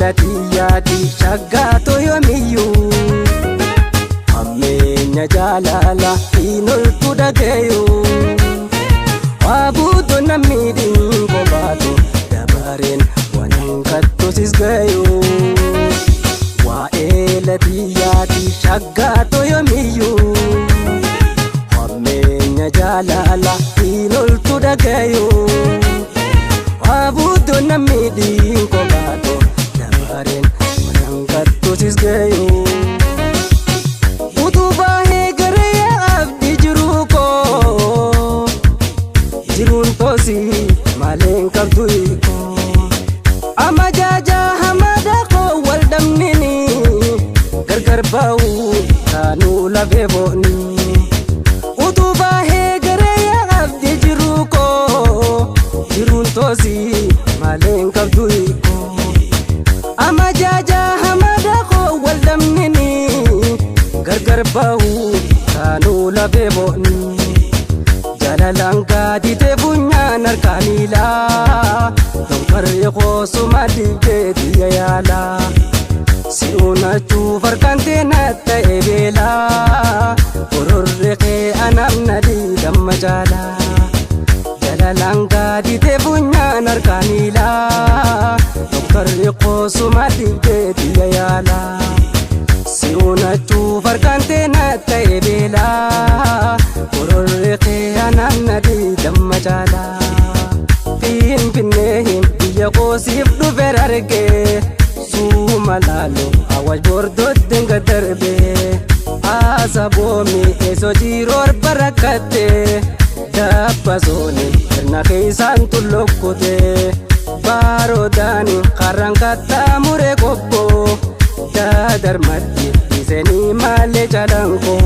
Waa'eelatiyaati shaggaatoo yoomiyyuu ammeenya jaalala inoltu dhagayuu waabuuto nammiidhiin kophaatu dabareen waan kattosis gayuu Waa'eelatiyaati shaggaatoo yoomiyyuu ammeenya jaalala inoltu dhagayuu waabuuto nammiidhiin kophaatu dabareen waan kattosis gayuu Malen kabduiko ama jaja hamada ko waldamnini gargar bau kanu labeboni utuba he gareya abdi jiruko jirun tosi malen kabduiko ama jaja hamada ko waldamnini gargar bau kanu labeboni Jalalanka dite bunyan arkanila Tongkar yako sumadike diyayala Siuna chufar kante natta ebela Ururreke anam nadi dammajala Jalalanka dite bunyan arkanila Tongkar yako sumadike diyayala Siuna chufar kante natta ebela Ururreke anam nadi dammajala Fin pinnehim biyya qoosiif dhufeer arge Suuma laalo awwaaj bordodden gad darbe Asa boomi eesoo jiroor barakkatte Dabba zooni sirna keeysaan tullokkote Baarodaani qarraan kattaamure qobbo Daadar maddi dhiisanii maalee jaalanko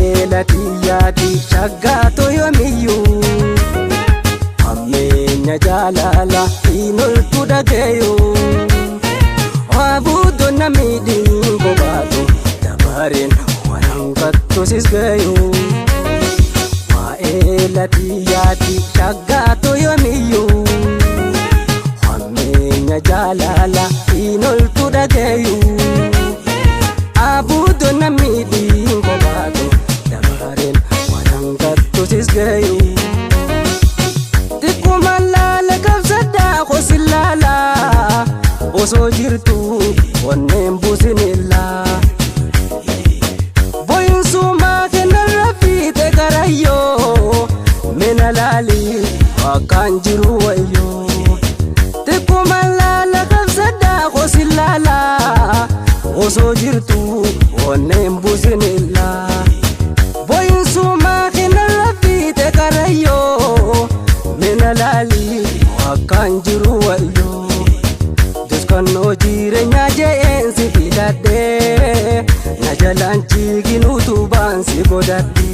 Waa'eelatiyaati shaggaatoo yoomiyyuu ammeenya jaalala inoltu dhagayuu waabuuto nammiidhiin kophaatu dabareen waan kattosis gayuu Waa'eelatiyaati shaggaatoo yoomiyyuu ammeenya jaalala inoltu dhagayuu waabuuto nammiidhiin kophaatu dabareen waan kattosis gayuu Tikkuma laala kabsadhaa qoosilaala osoo jirtu onneen buusinilla Boyinsumaa kennarra fiite garayyoo mina laali akkaan jiru wayyoo Tikkuma laala kabsadhaa qoosilaala osoo jirtu onneen buusinilla Boyinsumaa kennarra fiite garayyoo mina laali akkaan jiru wayyoo Duskannoo jireenyaa jeensi filadhee na jalaan jiigin utubaan si godhadhe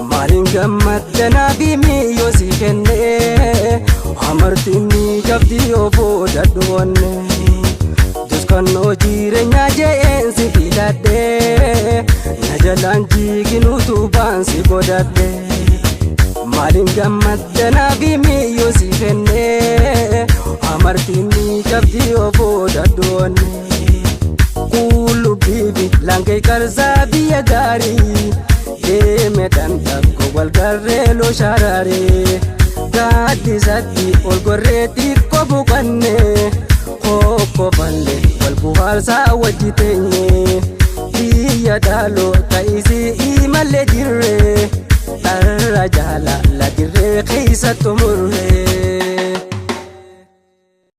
Maaliin gammaddanaa fi miyyoo si kennee amartiin ni jabdi yoo boodadhu onne Duskannoo jireenyaa jeensi filadhee na jalaan jiigin utubaan si godhadhe Maaliin gammaddanaa fi miyyoo si kennee amartiin ni jabdi yoo boodadhu onne Qullubbii laangee qarsaa biyya gaarii Deeme dandakko walgarree loo sharaaree Gaaddisatti ol gorree xiqqoo buqanne Kokkofalle wal buhaarsaa wajji teenye Biyya dhaaloo ta'isii imallee jirre Dharra jaalala dirree keessa tumurre